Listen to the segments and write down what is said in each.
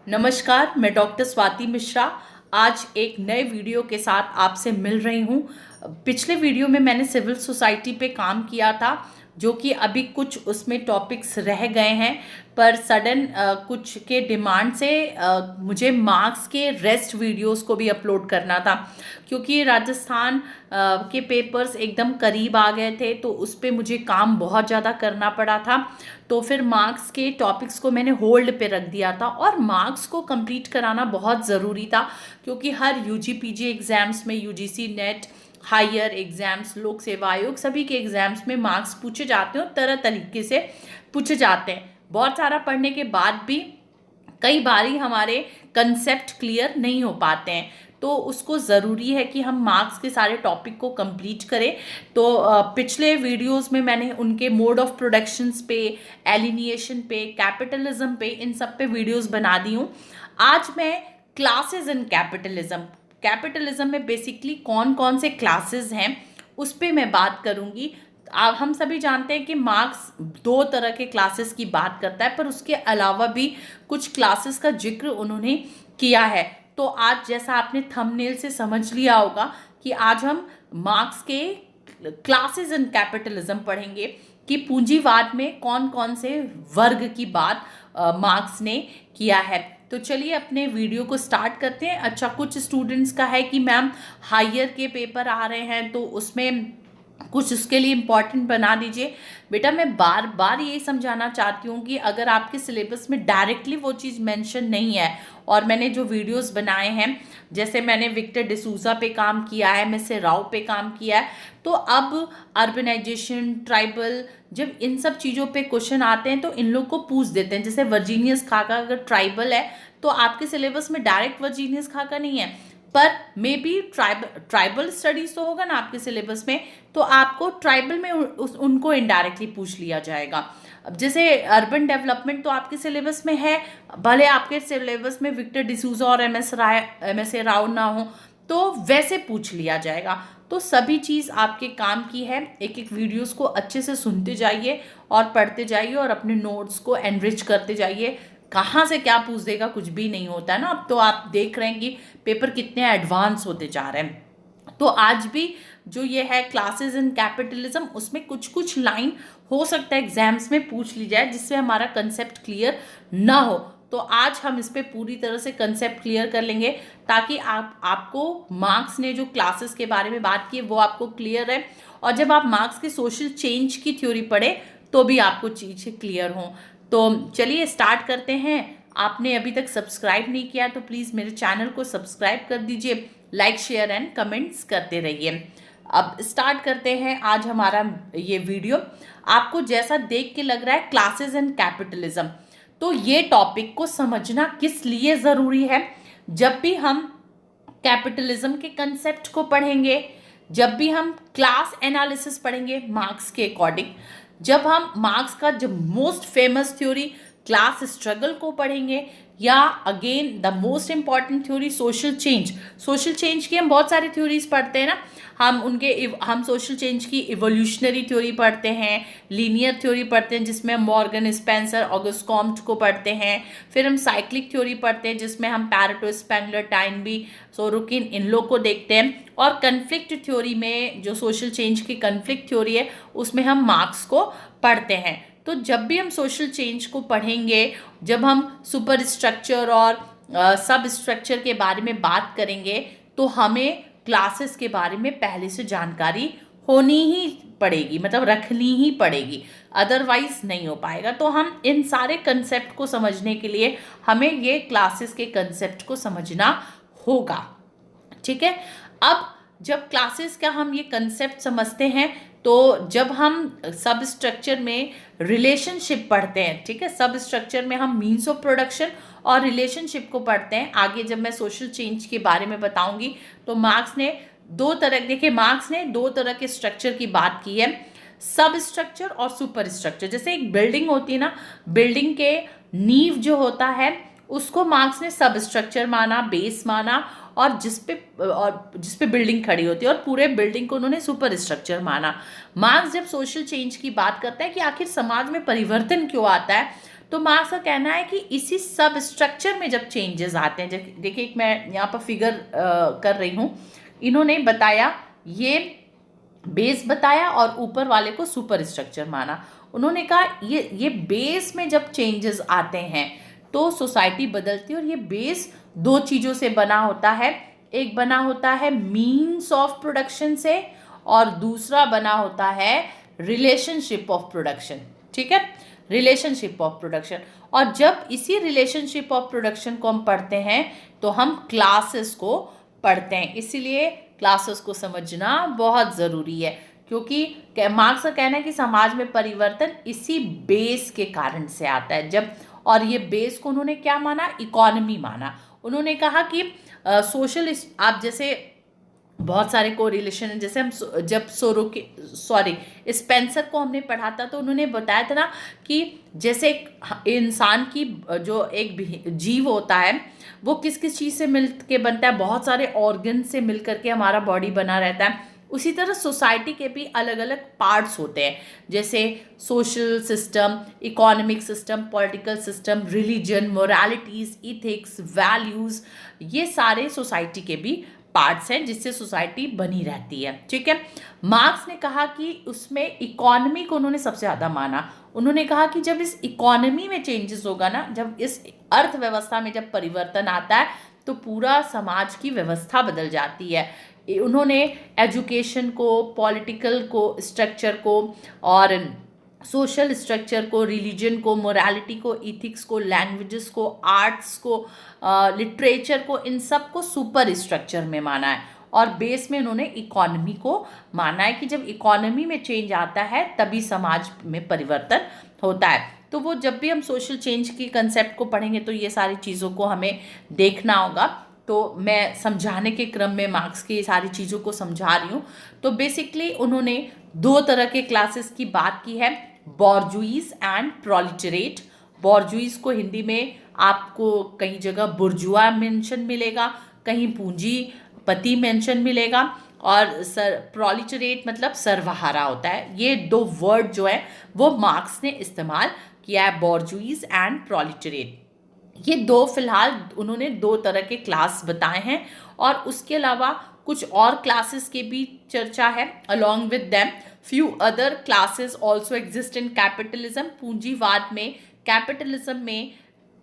नमस्कार, मैं डॉक्टर स्वाति मिश्रा आज एक नए वीडियो के साथ आपसे मिल रही हूँ। पिछले वीडियो में मैंने सिविल सोसाइटी पे काम किया था, जो कि अभी कुछ उसमें टॉपिक्स रह गए हैं, पर सडन कुछ के डिमांड से मुझे मार्क्स के रेस्ट वीडियोस को भी अपलोड करना था, क्योंकि राजस्थान के पेपर्स एकदम करीब आ गए थे, तो उस पर मुझे काम बहुत ज़्यादा करना पड़ा था। तो फिर मार्क्स के टॉपिक्स को मैंने होल्ड पे रख दिया था, और मार्क्स को कंप्लीट कराना बहुत ज़रूरी था, क्योंकि हर यूजी पीजी एग्ज़ाम्स में, यूजीसी नेट, हायर एग्ज़ाम्स, लोक सेवा आयोग, सभी के एग्ज़ाम्स में मार्क्स पूछे जाते हैं और तरह तरीके से पूछे जाते हैं। बहुत सारा पढ़ने के बाद भी कई बारी हमारे कंसेप्ट क्लियर नहीं हो पाते हैं, तो उसको ज़रूरी है कि हम मार्क्स के सारे टॉपिक को कंप्लीट करें। तो पिछले वीडियोस में मैंने उनके मोड ऑफ प्रोडक्शंस पे, एलिनिएशन पे, कैपिटलिज्म पे, इन सब पे वीडियोस बना दी हूँ। आज मैं क्लासेस इन कैपिटलिज्म में बेसिकली कौन कौन से क्लासेस हैं उस पे मैं बात करूँगी। अब हम सभी जानते हैं कि मार्क्स दो तरह के क्लासेस की बात करता है, पर उसके अलावा भी कुछ क्लासेस का जिक्र उन्होंने किया है। तो आज जैसा आपने थंबनेल से समझ लिया होगा कि आज हम मार्क्स के क्लासेस इन कैपिटलिज्म पढ़ेंगे कि पूंजीवाद में कौन कौन से वर्ग की बात मार्क्स ने किया है। तो चलिए अपने वीडियो को स्टार्ट करते हैं। अच्छा, कुछ स्टूडेंट्स का है कि मैम हायर के पेपर आ रहे हैं, तो उसमें कुछ उसके लिए इम्पॉर्टेंट बना दीजिए। बेटा, मैं बार बार यही समझाना चाहती हूँ कि अगर आपके सिलेबस में डायरेक्टली वो चीज़ मेंशन नहीं है, और मैंने जो वीडियोस बनाए हैं, जैसे मैंने विक्टर डिसूजा पे काम किया है, MS राव पे काम किया है, तो अब अर्बनाइजेशन, ट्राइबल, जब इन सब चीज़ों पे क्वेश्चन आते हैं तो इन लोग को पूछ देते हैं। जैसे वर्जीनियस खाका अगर ट्राइबल है, तो आपके सिलेबस में डायरेक्ट वर्जीनियस खाका नहीं है, पर मे बी ट्राइबल स्टडीज तो होगा ना आपके सिलेबस में, तो आपको ट्राइबल में उनको इनडायरेक्टली पूछ लिया जाएगा। अब जैसे अर्बन डेवलपमेंट तो आपके सिलेबस में है, भले आपके सिलेबस में विक्टर डिसूजा और MS राव ना हो, तो वैसे पूछ लिया जाएगा। तो सभी चीज़ आपके काम की है। एक एक वीडियोस को अच्छे से सुनते जाइए और पढ़ते जाइए और अपने नोट्स को एनरिच करते जाइए। कहाँ से क्या पूछ देगा, कुछ भी नहीं होता है ना। अब तो आप देख रहे हैं कि पेपर कितने एडवांस होते जा रहे हैं। तो आज भी जो ये है क्लासेस इन कैपिटलिज्म, उसमें कुछ कुछ लाइन हो सकता है एग्जाम्स में पूछ ली जाए, जिससे हमारा कंसेप्ट क्लियर ना हो। तो आज हम इस पे पूरी तरह से कंसेप्ट क्लियर कर लेंगे, ताकि आपको मार्क्स ने जो क्लासेस के बारे में बात की है वो आपको क्लियर है, और जब आप मार्क्स के सोशल चेंज की थ्योरी पढ़े तो भी आपको चीज़ें क्लियर हों। तो चलिए स्टार्ट करते हैं। आपने अभी तक सब्सक्राइब नहीं किया तो प्लीज़ मेरे चैनल को सब्सक्राइब कर दीजिए, लाइक शेयर एंड कमेंट्स करते रहिए। अब स्टार्ट करते हैं आज हमारा ये वीडियो। आपको जैसा देख के लग रहा है क्लासेस इन कैपिटलिज्म, तो ये टॉपिक को समझना किस लिए ज़रूरी है। जब भी हम कैपिटलिज्म के कंसेप्ट को पढ़ेंगे, जब भी हम क्लास एनालिसिस पढ़ेंगे मार्क्स के अकॉर्डिंग, जब हम मार्क्स का जो most famous theory class struggle को पढ़ेंगे, या again the most important theory social change की हम बहुत सारी थ्योरीज पढ़ते हैं ना। हम सोशल चेंज की इवोल्यूशनरी थ्योरी पढ़ते हैं, लीनियर थ्योरी पढ़ते हैं जिसमें हम मॉर्गन, स्पेंसर, ऑगस्ट कॉम्ट को पढ़ते हैं। फिर हम साइक्लिक थ्योरी पढ़ते हैं जिसमें हम पैरेटो, स्पेंगलर, टाइनबी, सोरोकिन, इन लोग को देखते हैं। और कन्फ्लिक्ट थ्योरी में जो सोशल चेंज की कन्फ्लिक्ट थ्योरी है, उसमें हम मार्क्स को पढ़ते हैं। तो जब भी हम सोशल चेंज को पढ़ेंगे, जब हम सुपर स्ट्रक्चर और सब स्ट्रक्चर के बारे में बात करेंगे, तो हमें क्लासेस के बारे में पहले से जानकारी होनी ही पड़ेगी, मतलब रखनी ही पड़ेगी, अदरवाइज नहीं हो पाएगा। तो हम इन सारे कंसेप्ट को समझने के लिए हमें ये क्लासेस के कंसेप्ट को समझना होगा, ठीक है। अब जब क्लासेस का हम ये कंसेप्ट समझते हैं, तो जब हम सब स्ट्रक्चर में रिलेशनशिप पढ़ते हैं, ठीक है, सब स्ट्रक्चर में हम मीन्स ऑफ प्रोडक्शन और रिलेशनशिप को पढ़ते हैं। आगे जब मैं सोशल चेंज के बारे में बताऊंगी, तो मार्क्स ने दो तरह के स्ट्रक्चर की बात की है, सब स्ट्रक्चर और सुपर स्ट्रक्चर। जैसे एक बिल्डिंग होती है ना, बिल्डिंग के नींव जो होता है उसको मार्क्स ने सब स्ट्रक्चर माना, बेस माना, और जिस पे बिल्डिंग खड़ी होती है, और पूरे बिल्डिंग को उन्होंने सुपर स्ट्रक्चर माना। मार्क्स जब सोशल चेंज की बात करता है कि आखिर समाज में परिवर्तन क्यों आता है, तो मार्क्स का कहना है कि इसी सब स्ट्रक्चर में जब चेंजेस आते हैं, देखिए मैं यहाँ पर फिगर कर रही हूँ, इन्होंने बताया ये बेस बताया और ऊपर वाले को सुपर स्ट्रक्चर माना। उन्होंने कहा ये बेस में जब चेंजेस आते हैं तो सोसाइटी बदलती है, और ये बेस दो चीज़ों से बना होता है। एक बना होता है मीन्स ऑफ प्रोडक्शन से, और दूसरा बना होता है रिलेशनशिप ऑफ प्रोडक्शन। ठीक है, रिलेशनशिप ऑफ प्रोडक्शन। और जब इसी रिलेशनशिप ऑफ प्रोडक्शन को हम पढ़ते हैं तो हम क्लासेस को पढ़ते हैं। इसीलिए क्लासेस को समझना बहुत ज़रूरी है, क्योंकि मार्क्स का कहना है कि समाज में परिवर्तन इसी बेस के कारण से आता है। जब, और ये बेस को उन्होंने क्या माना, इकोनॉमी माना। उन्होंने कहा कि सोशल, आप जैसे बहुत सारे कोरिलेशन है, जैसे हम जब स्पेंसर को हमने पढ़ा था तो उन्होंने बताया था ना कि जैसे एक इंसान की जो एक जीव होता है वो किस किस चीज़ से मिल के बनता है, बहुत सारे ऑर्गन से मिल करके हमारा बॉडी बना रहता है। उसी तरह सोसाइटी के भी अलग अलग पार्ट्स होते हैं, जैसे social system, economic system, political system, religion, moralities, ethics, values, ये सारे सोसाइटी के भी पार्ट्स हैं जिससे सोसाइटी बनी रहती है। ठीक है, मार्क्स ने कहा कि उसमें इकोनॉमी को उन्होंने सबसे ज़्यादा माना। उन्होंने कहा कि जब इस इकोनॉमी में चेंजेस होगा ना, जब इस अर्थव्यवस्था में जब परिवर्तन आता है तो पूरा समाज की व्यवस्था बदल जाती है। उन्होंने एजुकेशन को, पॉलिटिकल को स्ट्रक्चर को, और सोशल स्ट्रक्चर को, रिलीजन को, मोरालिटी को, इथिक्स को, लैंग्वेजेस को, आर्ट्स को, लिटरेचर को, इन सब को सुपर स्ट्रक्चर में माना है। और बेस में उन्होंने इकोनॉमी को माना है कि जब इकोनॉमी में चेंज आता है तभी समाज में परिवर्तन होता है। तो वो जब भी हम सोशल चेंज की कंसेप्ट को पढ़ेंगे तो ये सारी चीज़ों को हमें देखना होगा। तो मैं समझाने के क्रम में मार्क्स की सारी चीज़ों को समझा रही हूँ। तो बेसिकली उन्होंने दो तरह के क्लासेस की बात की है, बॉर्जुइज एंड प्रोलिटरेट। बॉर्जुइज को हिंदी में आपको कई जगह बुर्जुआ मेंशन मिलेगा, कहीं पूंजीपति मेंशन मिलेगा, और प्रोलिटरेट मतलब सर्वहारा होता है। ये दो वर्ड जो है वो मार्क्स ने इस्तेमाल किया है, बॉर्जुइज एंड प्रोलिटरेट। ये दो फिलहाल उन्होंने दो तरह के क्लास बताए हैं, और उसके अलावा कुछ और क्लासेस की भी चर्चा है। Along with them few other classes also exist in capitalism. पूंजीवाद में, कैपिटलिज्म में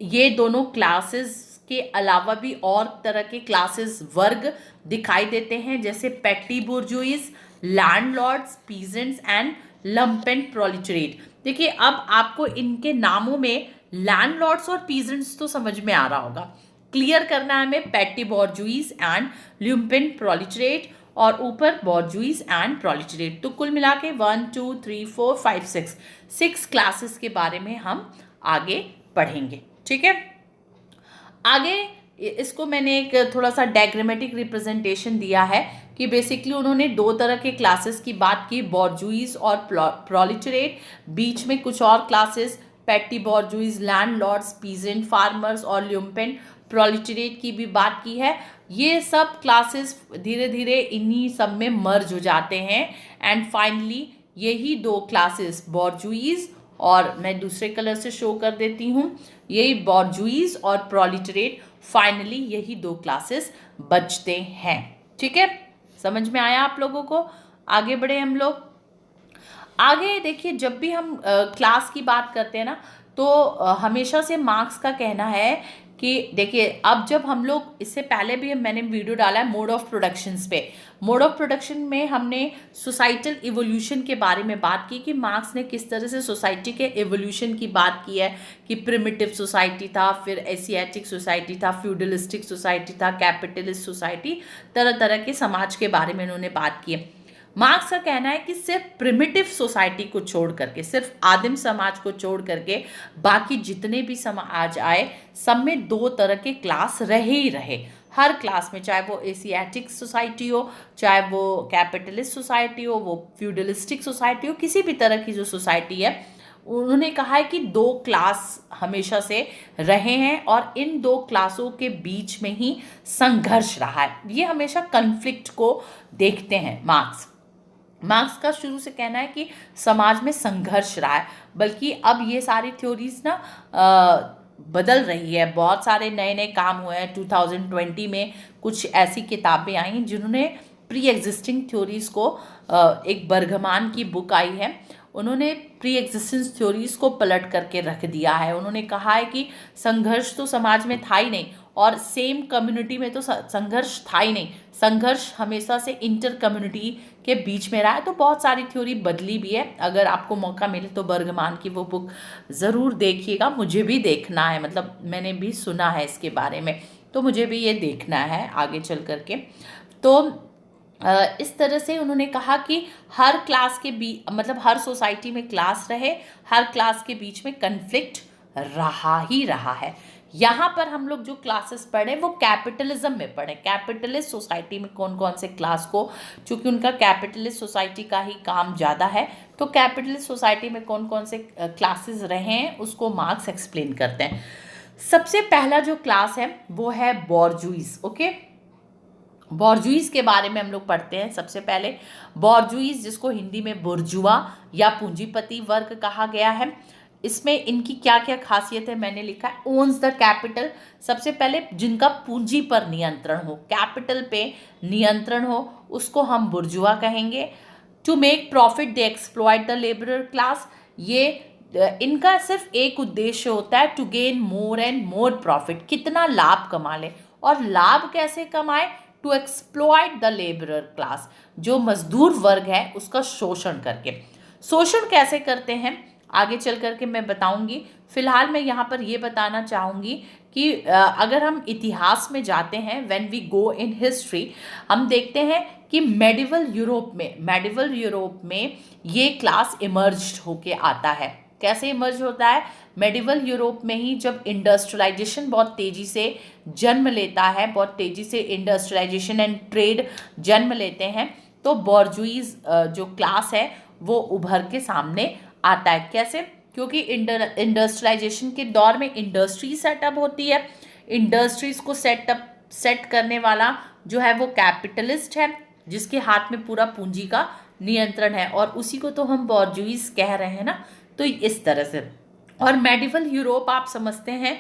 ये दोनों क्लासेस के अलावा भी और तरह के क्लासेस, वर्ग दिखाई देते हैं, जैसे पेटी बुर्जुइज, लैंडलॉर्ड्स, पीजेंट्स एंड लम्पेंट प्रोलिटरेट। देखिए अब आपको इनके नामों में लैंडलॉर्ड्स और पीजेंट्स तो समझ में आ रहा होगा। क्लियर करना है हमें पेटी बॉर्जुइज एंड लुम्पेंट प्रोलिटरेट, और ऊपर बॉर्जुइज एंड प्रोलिटरेट। तो कुल मिला के 1 2 3 4 5 6 क्लासेस के बारे में हम आगे पढ़ेंगे। ठीक है, आगे इसको मैंने एक थोड़ा सा डायग्रामेटिक रिप्रेजेंटेशन दिया है कि बेसिकली उन्होंने दो तरह के क्लासेस की बात की, बॉर्जुइज और प्रोलिटरेट। बीच में कुछ और क्लासेस, पेटी बॉर्जुइज, लैंडलॉर्ड्स, पीजेंट, फार्मर्स और ल्यूम्पेंट प्रोलिटरेट की भी बात की है। ये सब क्लासेस धीरे धीरे इन्हीं सब में मर्ज हो जाते हैं, एंड फाइनली यही दो क्लासेस बॉर्जुइज, और मैं दूसरे कलर से शो कर देती हूँ, यही बॉर्जुइज और प्रोलिटरेट, फाइनली यही दो क्लासेस बचते हैं। ठीक है, समझ में आया आप लोगों को? आगे बढ़े हम लोग। आगे देखिए, जब भी हम क्लास की बात करते हैं ना तो हमेशा से मार्क्स का कहना है कि देखिए अब जब हम लोग, इससे पहले भी मैंने वीडियो डाला है मोड ऑफ प्रोडक्शंस पे। मोड ऑफ प्रोडक्शन में हमने सोसाइटल इवोल्यूशन के बारे में बात की कि मार्क्स ने किस तरह से सोसाइटी के इवोल्यूशन की बात की है, कि प्रिमिटिव सोसाइटी था, फिर एशियाटिक सोसाइटी था, फ्यूडलिस्टिक सोसाइटी था, कैपिटलिस्ट सोसाइटी, तरह तरह के समाज के बारे में उन्होंने बात की है। मार्क्स का कहना है कि सिर्फ प्रिमिटिव सोसाइटी को छोड़ करके, सिर्फ आदिम समाज को छोड़ करके बाकी जितने भी समाज आए सब में दो तरह के क्लास रहे ही रहे। हर क्लास में, चाहे वो एशियाटिक सोसाइटी हो, चाहे वो कैपिटलिस्ट सोसाइटी हो, वो फ्यूडलिस्टिक सोसाइटी हो, किसी भी तरह की जो सोसाइटी है, उन्होंने कहा है कि दो क्लास हमेशा से रहे हैं और इन दो क्लासों के बीच में ही संघर्ष रहा है। ये हमेशा कन्फ्लिक्ट को देखते हैं मार्क्स। मार्क्स का शुरू से कहना है कि समाज में संघर्ष रहा है, बल्कि अब ये सारी थ्योरीज ना बदल रही है। बहुत सारे नए नए काम हुए हैं। 2020 में कुछ ऐसी किताबें आई जिन्होंने प्री एग्जिस्टिंग थ्योरीज को, एक बर्गमान की बुक आई है, उन्होंने प्री एग्जिस्टेंस थ्योरीज को पलट करके रख दिया है। उन्होंने कहा है कि संघर्ष तो समाज में था ही नहीं, और सेम कम्युनिटी में तो संघर्ष था ही नहीं, संघर्ष हमेशा से इंटर कम्युनिटी के बीच में रहा है। तो बहुत सारी थ्योरी बदली भी है। अगर आपको मौका मिले तो बर्गमान की वो बुक ज़रूर देखिएगा। मुझे भी देखना है, मतलब मैंने भी सुना है इसके बारे में, तो मुझे भी ये देखना है आगे चल करके। तो इस तरह से उन्होंने कहा कि हर क्लास के मतलब हर सोसाइटी में क्लास रहे, हर क्लास के बीच में कन्फ्लिक्ट रहा ही रहा है। यहाँ पर हम लोग जो क्लासेस पढ़े वो कैपिटलिज्म में पढ़े। कैपिटलिस्ट सोसाइटी में कौन कौन से क्लास को, चूँकि उनका कैपिटलिस्ट सोसाइटी का ही काम ज़्यादा है, तो कैपिटलिस्ट सोसाइटी में कौन कौन से क्लासेस रहे हैं उसको मार्क्स एक्सप्लेन करते हैं। सबसे पहला जो क्लास है वो है बॉर्जुइज। ओके, बॉर्जुइज के बारे में हम लोग पढ़ते हैं। सबसे पहले बॉर्जुइज, जिसको हिंदी में बुर्जुआ या पूंजीपति वर्ग कहा गया है, इसमें इनकी क्या क्या खासियत है मैंने लिखा है। ओन्स द कैपिटल, सबसे पहले जिनका पूंजी पर नियंत्रण हो, कैपिटल पे नियंत्रण हो, उसको हम बुर्जुआ कहेंगे। To make profit they exploit the labourer class, ये इनका सिर्फ एक उद्देश्य होता है, to gain more and more profit, कितना लाभ कमा ले। और लाभ कैसे कमाए? To exploit the labourer class, जो मजदूर वर्ग है उसका शोषण करके। शोषण कैसे करते हैं आगे चल करके मैं बताऊंगी। फिलहाल मैं यहाँ पर ये बताना चाहूँगी कि अगर हम इतिहास में जाते हैं, when we go in history, हम देखते हैं कि मेडिवल यूरोप में ये क्लास इमर्ज होके आता है। कैसे इमर्ज होता है? मेडिवल यूरोप में ही जब इंडस्ट्रियलाइजेशन बहुत तेज़ी से जन्म लेता है, बहुत तेज़ी से इंडस्ट्रियलाइजेशन एंड ट्रेड जन्म लेते हैं, तो बॉर्जुइज जो क्लास है वो उभर के सामने आता है। कैसे? क्योंकि इंडस्ट्रियलाइजेशन के दौर में इंडस्ट्री सेटअप होती है। इंडस्ट्रीज को सेट करने वाला जो है वो कैपिटलिस्ट है, जिसके हाथ में पूरा पूंजी का नियंत्रण है, और उसी को तो हम बॉर्जुइज कह रहे हैं ना। तो इस तरह से। और मेडिवल यूरोप आप समझते हैं,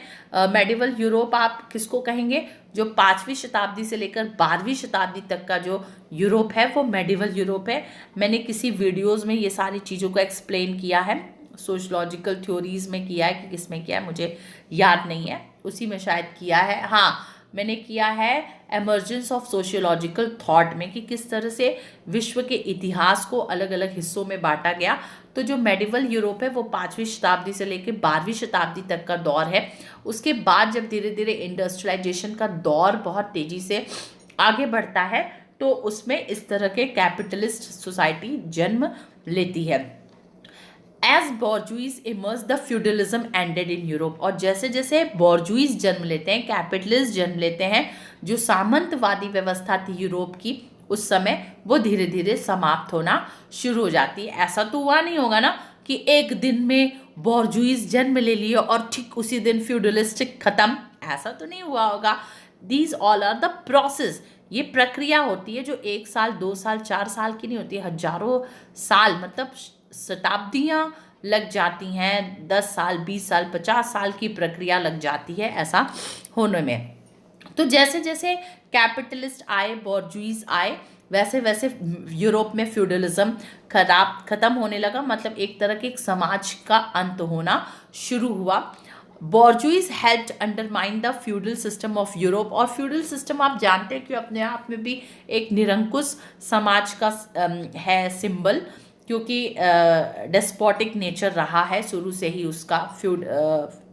मेडिवल यूरोप आप किसको कहेंगे? जो 5वीं शताब्दी से लेकर 12वीं शताब्दी तक का जो यूरोप है वो मेडिवल यूरोप है। मैंने किसी वीडियोस में ये सारी चीज़ों को एक्सप्लेन किया है, सोशलॉजिकल थ्योरीज में किया है कि किस में किया है मुझे याद नहीं है, उसी में शायद किया है। हाँ, मैंने किया है एमर्जेंस ऑफ सोशियोलॉजिकल थॉट में, कि किस तरह से विश्व के इतिहास को अलग अलग हिस्सों में बांटा गया। तो जो मेडिवल यूरोप है वो 5वीं शताब्दी से लेकर 12वीं शताब्दी तक का दौर है। उसके बाद जब धीरे धीरे इंडस्ट्रियलाइजेशन का दौर बहुत तेज़ी से आगे बढ़ता है, तो उसमें इस तरह के कैपिटलिस्ट सोसाइटी जन्म लेती है। As bourgeois emerge the feudalism ended in Europe, और जैसे जैसे बॉर्जुइज जन्म लेते हैं, कैपिटलिस्ट जन्म लेते हैं, जो सामंतवादी व्यवस्था थी यूरोप की उस समय, वो धीरे धीरे समाप्त होना शुरू हो जाती है। ऐसा तो हुआ नहीं होगा ना कि एक दिन में बॉर्जुइज जन्म ले लिए और ठीक उसी दिन फ्यूडलिस्टिक खत्म, ऐसा तो नहीं हुआ होगा। These all are the process, ये प्रक्रिया होती है जो 1 साल 2 साल 4 साल की नहीं होती, हजारों साल, मतलब शताब्दियाँ लग जाती हैं। 10 साल 20 साल 50 साल की प्रक्रिया लग जाती है ऐसा होने में। तो जैसे जैसे कैपिटलिस्ट आए, बॉर्जुइज आए, वैसे वैसे यूरोप में फ्यूडलिज्म खत्म होने लगा, मतलब एक तरह के एक समाज का अंत होना शुरू हुआ। Bourgeois helped undermine the feudal system of Europe, और फ्यूडल सिस्टम आप जानते हैं कि अपने आप में भी एक निरंकुश समाज का है सिंबल, क्योंकि डेस्पोटिक नेचर रहा है शुरू से ही उसका,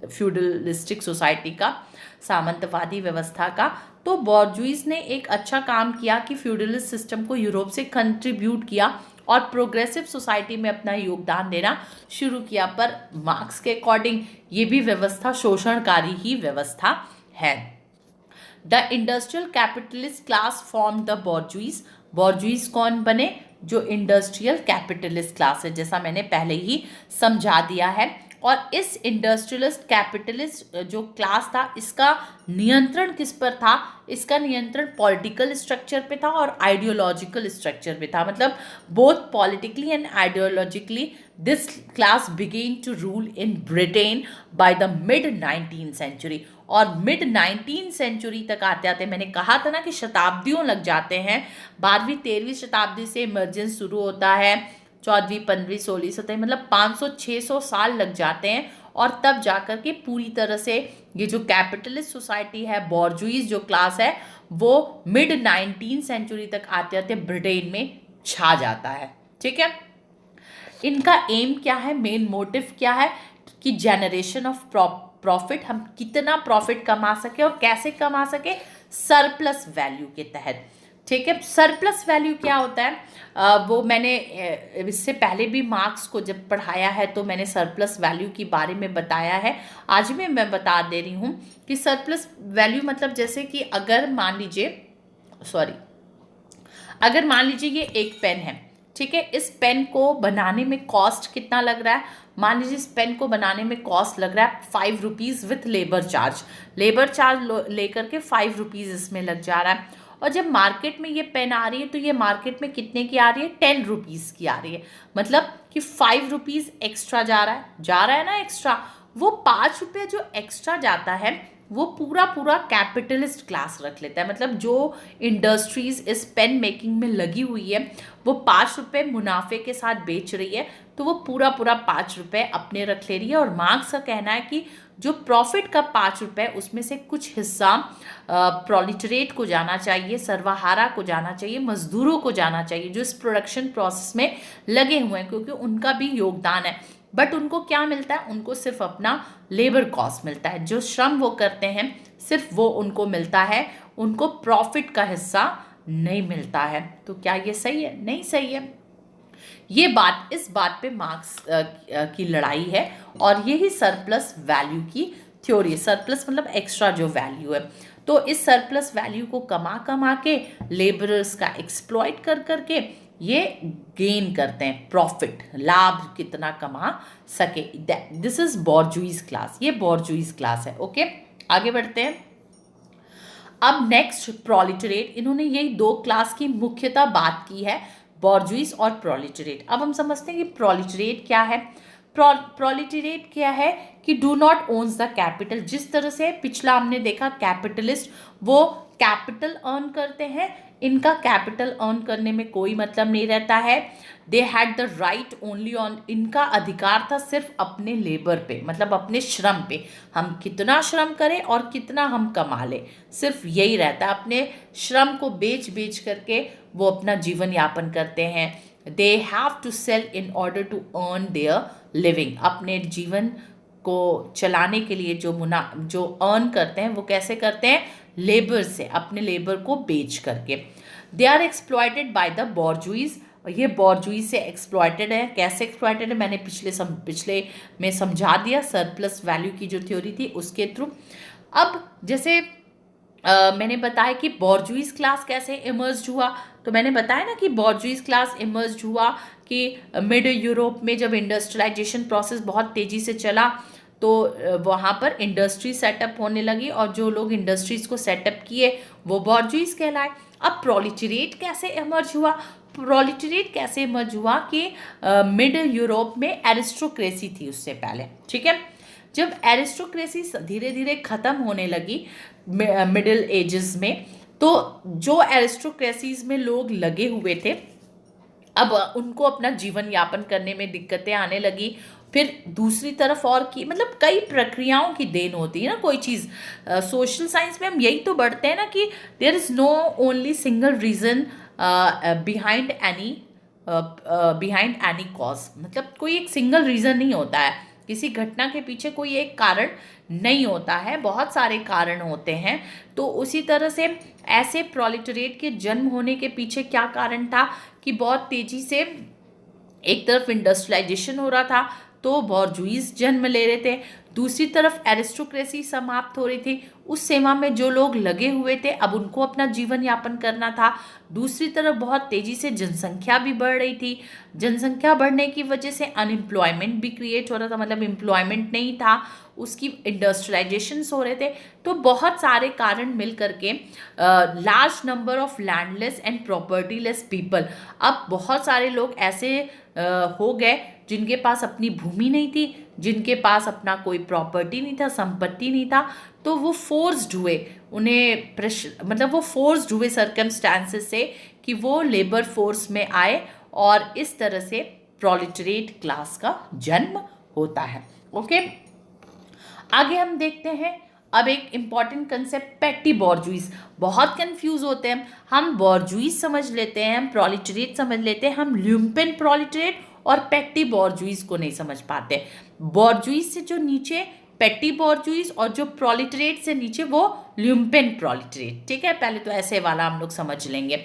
फ्यूडलिस्टिक सोसाइटी का, सामंतवादी व्यवस्था का। तो बॉर्जुइज ने एक अच्छा काम किया कि फ्यूडलिस्ट सिस्टम को यूरोप से कंट्रीब्यूट किया और प्रोग्रेसिव सोसाइटी में अपना योगदान देना शुरू किया। पर मार्क्स के अकॉर्डिंग ये भी व्यवस्था शोषणकारी ही व्यवस्था है। The industrial capitalist class form the bourgeois, bourgeois कौन बने? जो इंडस्ट्रियल कैपिटलिस्ट क्लास है, जैसा मैंने पहले ही समझा दिया है। और इस इंडस्ट्रियलिस्ट कैपिटलिस्ट जो क्लास था, इसका नियंत्रण किस पर था? इसका नियंत्रण पॉलिटिकल स्ट्रक्चर पे था और आइडियोलॉजिकल स्ट्रक्चर पे था। मतलब both politically and ideologically this class began to rule in Britain by the mid 19th century. और मिड 19th सेंचुरी तक आते आते, मैंने कहा था ना कि शताब्दियों लग जाते हैं, 12वीं 13वीं शताब्दी से इमर्जेंस शुरू होता है, 14वीं 15वीं 16वीं 17वीं, मतलब 500-600 साल लग जाते हैं। और तब जाकर के पूरी तरह से ये जो कैपिटलिस्ट सोसाइटी है, बॉर्जुइज जो क्लास है, वो मिड 19th सेंचुरी तक आते आते ब्रिटेन में छा जाता है। ठीक है, इनका एम क्या है, मेन मोटिव क्या है कि जनरेशन ऑफ प्रॉफिट, हम कितना प्रॉफिट कमा सके और कैसे कमा सके, सरप्लस वैल्यू के तहत। ठीक है, सरप्लस वैल्यू क्या होता है, वो मैंने इससे पहले भी मार्क्स को जब पढ़ाया है तो मैंने सरप्लस वैल्यू के बारे में बताया है। आज भी मैं बता दे रही हूँ कि सरप्लस वैल्यू मतलब जैसे कि अगर मान लीजिए ये एक पेन है, ठीक है, इस पेन को बनाने में कॉस्ट कितना लग रहा है? मान लीजिए इस पेन को बनाने में कॉस्ट लग रहा है 5 रुपीज़ विथ लेबर चार्ज लेकर के 5 रुपीज़ इसमें लग जा रहा है। और जब मार्केट में ये पेन आ रही है तो ये मार्केट में कितने की आ रही है? 10 रुपीज़ की आ रही है। मतलब कि 5 रुपीज़ एक्स्ट्रा जा रहा है ना एक्स्ट्रा। वो 5 रुपये जो एक्स्ट्रा जाता है वो पूरा कैपिटलिस्ट क्लास रख लेता है। मतलब जो इंडस्ट्रीज इस पेन मेकिंग में लगी हुई है वो 5 रुपये मुनाफे के साथ बेच रही है, तो वो पूरा 5 रुपये अपने रख ले रही है। और मार्क्स का कहना है कि जो प्रॉफिट का 5 रुपये, उसमें से कुछ हिस्सा प्रोलिटरेट को जाना चाहिए, सर्वहारा को जाना चाहिए, मजदूरों को जाना चाहिए जो इस प्रोडक्शन प्रोसेस में लगे हुए हैं, क्योंकि उनका भी योगदान है। बट उनको क्या मिलता है? उनको सिर्फ अपना लेबर कॉस्ट मिलता है, जो श्रम वो करते हैं सिर्फ वो उनको मिलता है, उनको प्रॉफिट का हिस्सा नहीं मिलता है। तो क्या ये सही है? नहीं सही है। इस बात पे मार्क्स की लड़ाई है और यही सरप्लस वैल्यू की थ्योरी है। सरप्लस मतलब एक्स्ट्रा जो वैल्यू है। तो इस सरप्लस वैल्यू को कमा के लेबरर्स का एक्सप्लॉइट कर करके ये गेन करते हैं प्रॉफिट, लाभ कितना कमा सके। दिस इज बॉर्जुइज क्लास, ये बॉर्जुइज क्लास है। ओके, आगे बढ़ते हैं। अब नेक्स्ट प्रोलिटरेट, इन्होंने यही दो क्लास की मुख्यतः बात की है, बॉर्जुइज और प्रोलिटरेट। अब हम समझते हैं कि प्रोलिटरेट क्या है। प्रोलिटरेट क्या है कि do not owns the capital. जिस तरह से पिछला हमने देखा कैपिटलिस्ट वो कैपिटल अर्न करते हैं, इनका कैपिटल अर्न करने में कोई मतलब नहीं रहता है। They had the right only on, इनका अधिकार था सिर्फ अपने लेबर पे, मतलब अपने श्रम पे, हम कितना श्रम करें और कितना हम कमा लें, सिर्फ यही रहता है। अपने श्रम को बेच करके वो अपना जीवन यापन करते हैं। They have to sell in order to earn their living. अपने जीवन को चलाने के लिए जो अर्न करते हैं वो कैसे करते हैं? लेबर से, अपने लेबर को बेच करके। They are exploited by the bourgeois. ये बॉर्जुइज से एक्सप्लॉयटेड है। कैसे एक्सप्लॉयटेड है मैंने पिछले में समझा दिया, सरप्लस वैल्यू की जो थ्योरी थी उसके थ्रू। अब जैसे मैंने बताया कि बॉर्जुइज क्लास कैसे इमर्ज हुआ, तो मैंने बताया ना कि बॉर्जुइज क्लास इमर्ज हुआ कि मिड यूरोप में जब इंडस्ट्रियलाइजेशन प्रोसेस बहुत तेज़ी से चला तो वहाँ पर इंडस्ट्री सेटअप होने लगी और जो लोग इंडस्ट्रीज़ को सेटअप किए वो बॉर्जुइज कहलाए। अब प्रोलिटरेट कैसे इमर्ज हुआ? प्रोलिटरेट कैसे इमर्ज हुआ कि मिड यूरोप में एरिस्टोक्रेसी थी उससे पहले। ठीक है, जब एरिस्टोक्रेसी धीरे धीरे ख़त्म होने लगी मिडिल एजेस में, तो जो एरिस्टोक्रेसीज में लोग लगे हुए थे अब उनको अपना जीवन यापन करने में दिक्कतें आने लगी। फिर दूसरी तरफ और की मतलब कई प्रक्रियाओं की देन होती है ना कोई चीज़। सोशल साइंस में हम यही तो बढ़ते हैं ना कि there is no only single reason behind any cause. मतलब कोई एक सिंगल रीज़न नहीं होता है, किसी घटना के पीछे कोई एक कारण नहीं होता है, बहुत सारे कारण होते हैं। तो उसी तरह से ऐसे प्रोलिटरेट के जन्म होने के पीछे क्या कारण था कि बहुत तेज़ी से एक तरफ इंडस्ट्रियलाइजेशन हो रहा था तो बॉर्जुइज जन्म ले रहे थे, दूसरी तरफ एरिस्टोक्रेसी समाप्त हो रही थी, उस सेवा में जो लोग लगे हुए थे अब उनको अपना जीवन यापन करना था। दूसरी तरफ बहुत तेजी से जनसंख्या भी बढ़ रही थी, जनसंख्या बढ़ने की वजह से अनएम्प्लॉयमेंट भी क्रिएट हो रहा था, मतलब एम्प्लॉयमेंट नहीं था, उसकी इंडस्ट्रियलाइजेशंस हो रहे थे। तो बहुत सारे कारण मिल करके large number of landless and propertyless people, अब बहुत सारे लोग ऐसे हो गए जिनके पास अपनी भूमि नहीं थी, जिनके पास अपना कोई प्रॉपर्टी नहीं था, संपत्ति नहीं था, तो वो फोर्स्ड हुए, उन्हें मतलब वो फोर्स्ड हुए सर्कमस्टांसेस से कि वो लेबर फोर्स में आए और इस तरह से प्रोलेटरिएट क्लास का जन्म होता है। ओके, आगे हम देखते हैं अब एक इम्पॉर्टेंट कंसेप्ट, पेटी बॉर्जुइस। बहुत कंफ्यूज होते हैं हम बॉर्जुइस समझ लेते हैं, हम प्रोलेटरिएट समझ लेते हैं, हम ल्यूम्पेन प्रोलेटरिएट और पेटी बॉर्जुइस को नहीं समझ पाते। बॉर्जुइस से जो नीचे पेटी बॉर्जुइस और जो प्रोलेटरिएट से नीचे वो ल्यूम्पेन प्रोलेटरिएट। ठीक है, पहले तो ऐसे वाला हम लोग समझ लेंगे।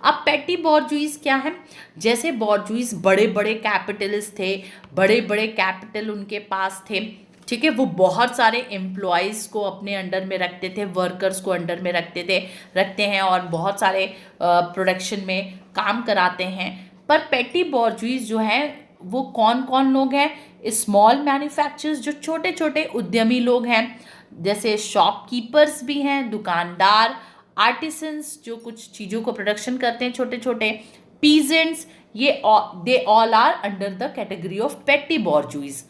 अब पेटी बॉर्जुइस क्या है? जैसे बॉर्जुइस बड़े बड़े कैपिटलिस्ट थे, बड़े बड़े कैपिटल उनके पास थे, ठीक है, वो बहुत सारे एम्प्लॉयज़ को अपने अंडर में रखते थे, वर्कर्स को अंडर में रखते हैं और बहुत सारे प्रोडक्शन में काम कराते हैं। पर पेटी बॉर्जुइस जो है वो कौन कौन लोग हैं? स्मॉल मैन्युफैक्चरर्स, जो छोटे छोटे उद्यमी लोग हैं, जैसे शॉपकीपर्स भी हैं, दुकानदार, आर्टिसंस जो कुछ चीज़ों को प्रोडक्शन करते हैं छोटे छोटे, पीजेंट्स, ये they all are under the category of petty bourgeois.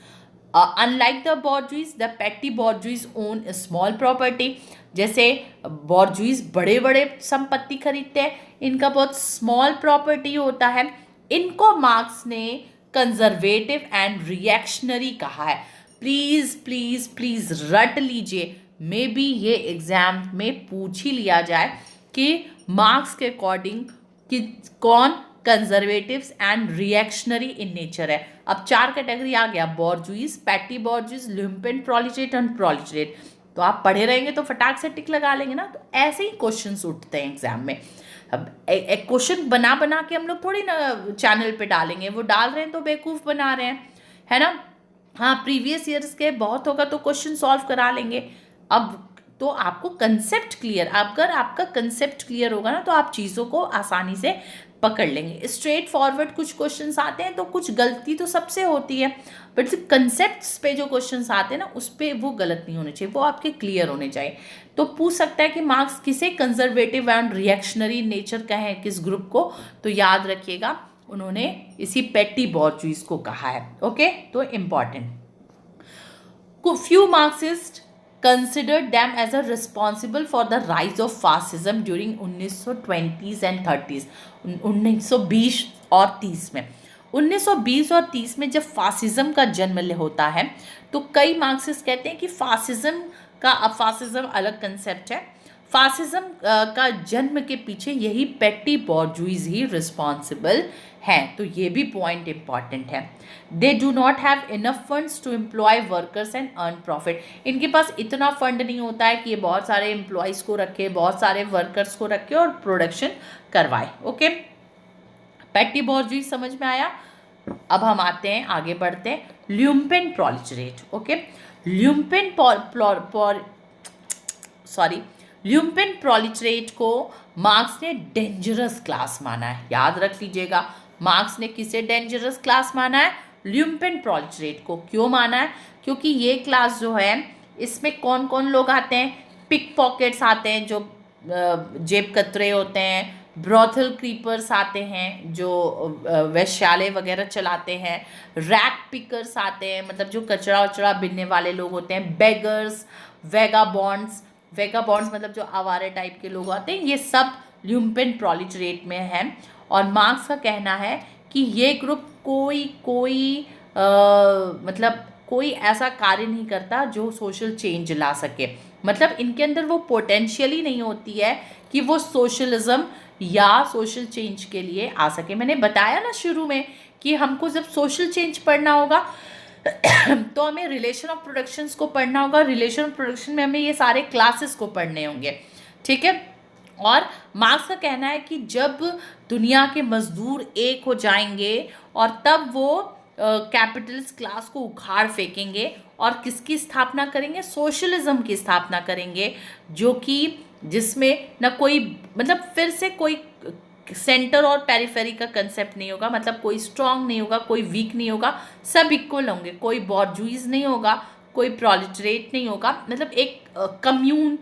Unlike the bourgeois, the petty bourgeois own small property. जैसे बॉर्जुइस बड़े बड़े संपत्ति खरीदते हैं, इनका बहुत स्मॉल प्रॉपर्टी होता है। इनको मार्क्स ने कंजर्वेटिव एंड रिएक्शनरी कहा है। प्लीज़ प्लीज़ प्लीज़ रट लीजिए, मे बी ये एग्ज़ाम में पूछ ही लिया जाए कि मार्क्स के अकॉर्डिंग कि कौन conservatives and reactionary in nature है। अब 4 कैटेगरी आ गया, बॉर्जुइस, पेटी बॉर्जुइस, ल्यूम्पेन प्रोलेटरिएट एंड प्रोलेटरिएट। तो आप पढ़े रहेंगे तो फटाक से टिक लगा लेंगे ना। तो ऐसे ही क्वेश्चंस उठते हैं एग्जाम में। अब एक क्वेश्चन बना बना के हम लोग थोड़ी ना चैनल पे डालेंगे, वो डाल रहे हैं तो बेवकूफ़ बना रहे हैं, है ना। हाँ, प्रीवियस ईयर्स के बहुत होगा तो क्वेश्चन सॉल्व करा लेंगे। अब तो आपको कंसेप्ट क्लियर, अगर आपका कंसेप्ट क्लियर होगा ना तो आप चीज़ों को आसानी से पकड़ लेंगे। स्ट्रेट फॉरवर्ड कुछ क्वेश्चंस आते हैं तो कुछ गलती तो सबसे होती है, बट कंसेप्ट्स पे जो क्वेश्चंस आते हैं ना उस पर वो गलत नहीं होने चाहिए, वो आपके क्लियर होने चाहिए। तो पूछ सकता है कि मार्क्स किसे कंजर्वेटिव एंड रिएक्शनरी नेचर कहें, किस ग्रुप को? तो याद रखिएगा उन्होंने इसी पेटी बॉर्जुइस को कहा है। ओके, तो important. Few Marxist considered them as a responsible for the rise of fascism during 1920s and 30s, 1920 और 30 में। 1920 और 30 में जब फासिज्म का जन्म होता है तो कई मार्क्सिस्ट कहते हैं कि फासिज्म अलग कंसेप्ट है, फासिज्म का जन्म के पीछे यही पेटी बॉर्जुइस ही रिस्पॉन्सिबल हैं। तो ये भी पॉइंट इंपॉर्टेंट है। They do not have enough funds to employ workers and earn profit. इनके पास इतना फंड नहीं होता है कि ये बहुत सारे एम्प्लॉयज़ को रखे, बहुत सारे वर्कर्स को रखे और प्रोडक्शन करवाए। ओके, पेटी बॉर्जुइस समझ में आया। अब हम आते हैं, आगे बढ़ते हैं, ल्यूम्पेन प्रोलेटरिएट। ओके, ल्यूम्पेन प्रोलेटरिएट को मार्क्स ने डेंजरस क्लास माना है। याद रख लीजिएगा, मार्क्स ने किसे डेंजरस क्लास माना है? ल्यूम्पेन प्रोलेटरिएट को। क्यों माना है? क्योंकि ये क्लास जो है इसमें कौन कौन लोग आते हैं? पिक पॉकेट्स आते हैं जो जेब कतरे होते हैं, ब्रॉथल क्रीपर्स आते हैं जो वैश्यालय वगैरह चलाते हैं, रैक पिकर्स आते हैं मतलब जो कचरा वचड़ा बिनने वाले लोग होते हैं, बेगर्स, वेगाबॉन्ड्स मतलब जो आवारे टाइप के लोग आते हैं, ये सब ल्यूम्पेन प्रोलेटरिएट में हैं। और मार्क्स का कहना है कि ये ग्रुप मतलब कोई ऐसा कार्य नहीं करता जो सोशल चेंज ला सके, मतलब इनके अंदर वो पोटेंशियल ही नहीं होती है कि वो सोशलिज्म या सोशल चेंज के लिए आ सके। मैंने बताया ना शुरू में कि हमको जब सोशल चेंज पढ़ना होगा तो हमें रिलेशन ऑफ प्रोडक्शंस को पढ़ना होगा, रिलेशन ऑफ प्रोडक्शन में हमें ये सारे क्लासेस को पढ़ने होंगे, ठीक है। और मार्क्स का कहना है कि जब दुनिया के मजदूर एक हो जाएंगे और तब वो कैपिटलिस्ट क्लास को उखाड़ फेंकेंगे और किसकी स्थापना करेंगे, सोशलिज्म की स्थापना करेंगे, जो कि जिसमें ना कोई मतलब फिर से कोई सेंटर और पेरिफेरी का कंसेप्ट नहीं होगा, मतलब कोई स्ट्रांग नहीं होगा, कोई वीक नहीं होगा, सब इक्वल होंगे, कोई बॉर्जुइज नहीं होगा, कोई प्रोलिटरेट नहीं होगा, मतलब एक कम्यून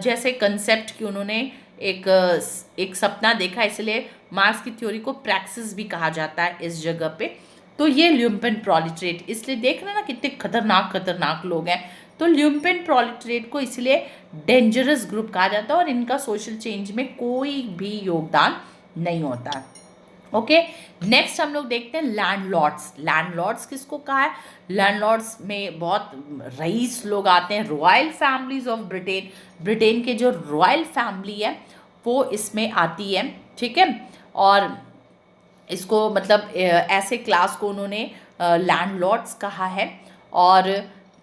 जैसे कंसेप्ट की उन्होंने एक सपना देखा, इसलिए मार्क्स की थ्योरी को प्रैक्सिस भी कहा जाता है इस जगह पे। तो ये ल्यूम्पेन प्रोलिटरेट, इसलिए देख रहे हैं ना कितने खतरनाक खतरनाक लोग हैं, तो ल्यूम्पेन प्रोलिटरेट को इसलिए डेंजरस ग्रुप कहा जाता है और इनका सोशल चेंज में कोई भी योगदान नहीं होता है। ओके, नेक्स्ट हम लोग देखते हैं लैंडलॉर्ड्स। लैंडलॉर्ड्स किसको कहा है, लैंडलॉर्ड्स में बहुत रईस लोग आते हैं, royal families of Britain, Britain के जो रॉयल फैमिली है वो इसमें आती है, ठीक है। और इसको मतलब ऐसे क्लास को उन्होंने लैंडलॉर्ड्स कहा है, और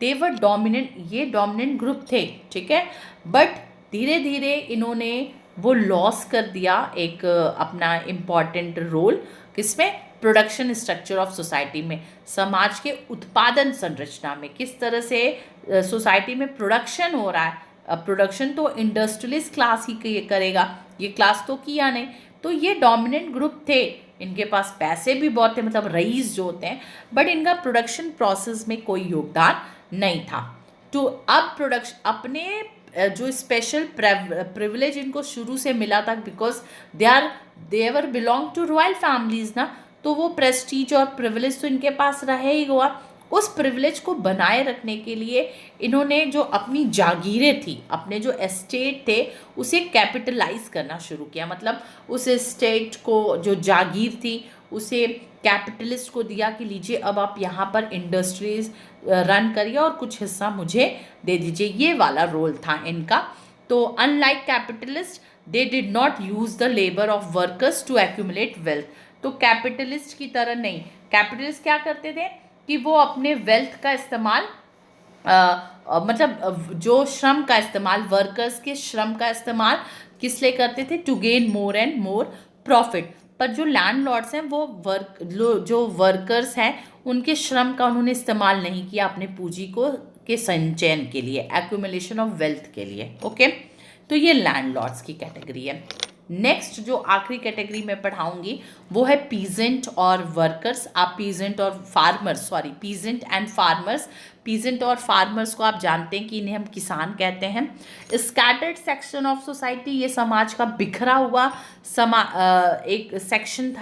दे वर डोमिनेंट, ये डोमिनेंट ग्रुप थे, ठीक है। बट धीरे धीरे इन्होंने वो लॉस कर दिया एक अपना इम्पॉर्टेंट रोल, किसमें, प्रोडक्शन स्ट्रक्चर ऑफ सोसाइटी में, समाज के उत्पादन संरचना में, किस तरह से सोसाइटी में प्रोडक्शन हो रहा है। प्रोडक्शन तो इंडस्ट्रियलिस्ट क्लास ही करेगा, ये क्लास तो किया नहीं। तो ये डोमिनेंट ग्रुप थे, इनके पास पैसे भी बहुत थे, मतलब रईस जो होते हैं, बट इनका प्रोडक्शन प्रोसेस में कोई योगदान नहीं था। तो अब प्रोडक्शन अपने जो स्पेशल प्रिविलेज इनको शुरू से मिला था, because they were belong to royal families ना, तो वो प्रेस्टीज और प्रिविलेज तो इनके पास रहे ही हुआ। उस प्रिविलेज को बनाए रखने के लिए इन्होंने जो अपनी जागीरें थी, अपने जो एस्टेट थे, उसे कैपिटलाइज करना शुरू किया, मतलब उस एस्टेट को जो जागीर थी उसे कैपिटलिस्ट को दिया कि लीजिए अब आप यहाँ पर इंडस्ट्रीज रन करिए और कुछ हिस्सा मुझे दे दीजिए, ये वाला रोल था इनका। तो unlike capitalist they did not use the labour of workers to accumulate wealth. तो कैपिटलिस्ट की तरह नहीं, कैपिटलिस्ट क्या करते थे कि वो अपने वेल्थ का इस्तेमाल मतलब जो श्रम का इस्तेमाल, वर्कर्स के श्रम का इस्तेमाल किस लिए करते थे, to gain more and more profit. पर जो लैंडलॉर्ड्स हैं वो जो वर्कर्स हैं उनके श्रम का उन्होंने इस्तेमाल नहीं किया अपने पूंजी को के संचयन के लिए, एक्यूमुलेशन ऑफ वेल्थ के लिए। ओके, तो ये लैंडलॉर्ड्स की कैटेगरी है। नेक्स्ट जो आखिरी कैटेगरी में पढ़ाऊंगी वो है पीजेंट और वर्कर्स। आप पीजेंट और farmers, sorry peasant and farmers, peasant और फार्मर्स को आप जानते हैं कि इन्हें हम किसान कहते हैं। स्कैटर्ड सेक्शन ऑफ सोसाइटी, ये समाज का बिखरा हुआ एक सेक्शन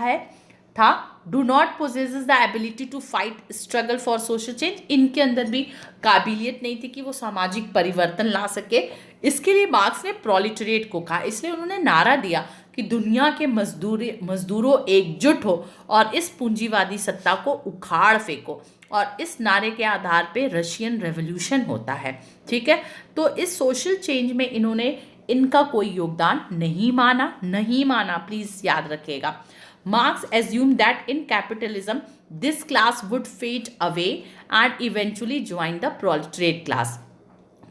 था do not possesses the ability to fight struggle for social change. इनके अंदर भी काबिलियत नहीं थी कि वो सामाजिक परिवर्तन ला सके। इसके लिए मार्क्स ने प्रोलिटरेट को कहा, इसलिए उन्होंने नारा दिया कि दुनिया के मजदूरों एकजुट हो और इस पूंजीवादी सत्ता को उखाड़ फेंको, और इस नारे के आधार पे रशियन रेवोल्यूशन होता है, ठीक है। तो इस सोशल चेंज में इन्होंने इनका कोई योगदान नहीं माना, प्लीज याद रखिएगा। Marx assumed that in capitalism, this class would fade away and eventually join the proletariat class.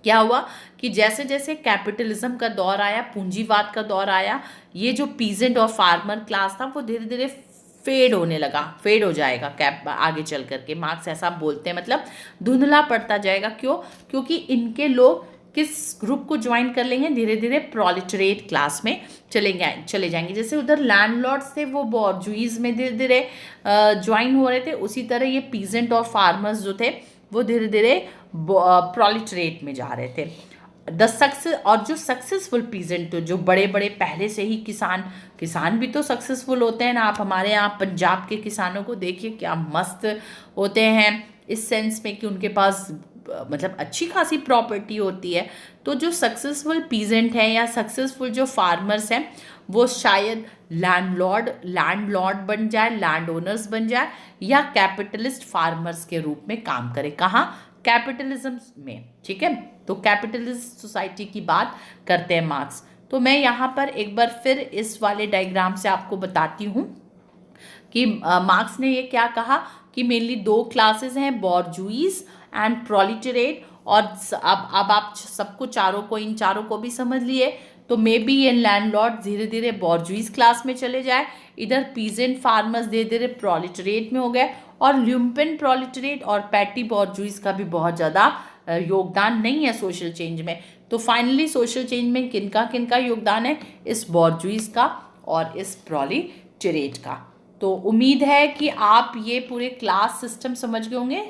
क्या हुआ कि जैसे जैसे कैपिटलिज्म का दौर आया, पूंजीवाद का दौर आया, ये जो पीजेंट और फार्मर क्लास था वो धीरे धीरे फेड हो जाएगा आगे चल करके। मार्क्स ऐसा बोलते हैं, मतलब धुंधला पड़ता जाएगा। क्यों? क्योंकि इनके लोग किस ग्रुप को ज्वाइन कर लेंगे, धीरे धीरे प्रोलिटरेट क्लास में चले जाएंगे। जैसे उधर लैंडलॉर्ड्स थे वो बॉर्जुइज में धीरे धीरे ज्वाइन हो रहे थे, उसी तरह ये पीजेंट और फार्मर्स जो थे वो धीरे धीरे प्रोलिटरेट में जा रहे थे। और जो सक्सेसफुल पीजेंट, जो बड़े बड़े पहले से ही किसान भी तो सक्सेसफुल होते हैं ना। आप हमारे यहाँ पंजाब के किसानों को देखिए क्या मस्त होते हैं, इस सेंस में कि उनके पास मतलब अच्छी खासी प्रॉपर्टी होती है। तो जो सक्सेसफुल पीजेंट हैं या सक्सेसफुल जो फार्मर्स हैं वो शायद लैंडलॉर्ड बन जाए, लैंड ओनर्स बन जाए, या कैपिटलिस्ट फार्मर्स के रूप में काम करे। कहाँ? कैपिटलिज्म में, ठीक है। तो कैपिटलिस्ट सोसाइटी की बात करते हैं मार्क्स। तो मैं यहाँ पर एक बार फिर इस वाले डायग्राम से आपको बताती हूँ कि मार्क्स ने ये क्या कहा कि मेनली दो क्लासेस हैं, बॉर्जुइज एंड प्रोलिटरेट। और अब आप सबको इन चारों को भी समझ लिए। तो मे बी ये लैंडलॉर्ड धीरे धीरे बॉर्जुइज क्लास में चले जाए, इधर पीजेंट फार्मर्स धीरे धीरे प्रोलिटरेट में हो गए, और ल्यूम्पेन प्रोलेटरेट और पैटी बॉर्जुइस का भी बहुत ज़्यादा योगदान नहीं है सोशल चेंज में। तो फाइनली सोशल चेंज में किनका योगदान है? इस बॉर्जुइस का और इस प्रोलेटरेट का। तो उम्मीद है कि आप ये पूरे क्लास सिस्टम समझ गए होंगे।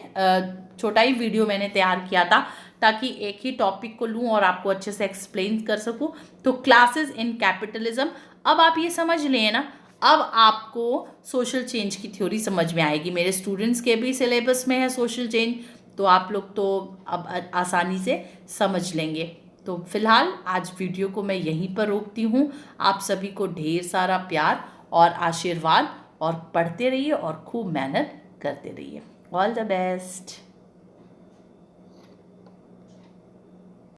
छोटा ही वीडियो मैंने तैयार किया था ताकि एक ही टॉपिक को लूँ और आपको अच्छे से एक्सप्लेन कर सकूँ। तो क्लासेस इन कैपिटलिज्म, अब आप ये समझ लें ना, अब आपको सोशल चेंज की थ्योरी समझ में आएगी। मेरे स्टूडेंट्स के भी सिलेबस में है सोशल चेंज, तो आप लोग तो अब आसानी से समझ लेंगे। तो फिलहाल आज वीडियो को मैं यहीं पर रोकती हूँ। आप सभी को ढेर सारा प्यार और आशीर्वाद, और पढ़ते रहिए और खूब मेहनत करते रहिए। All the best.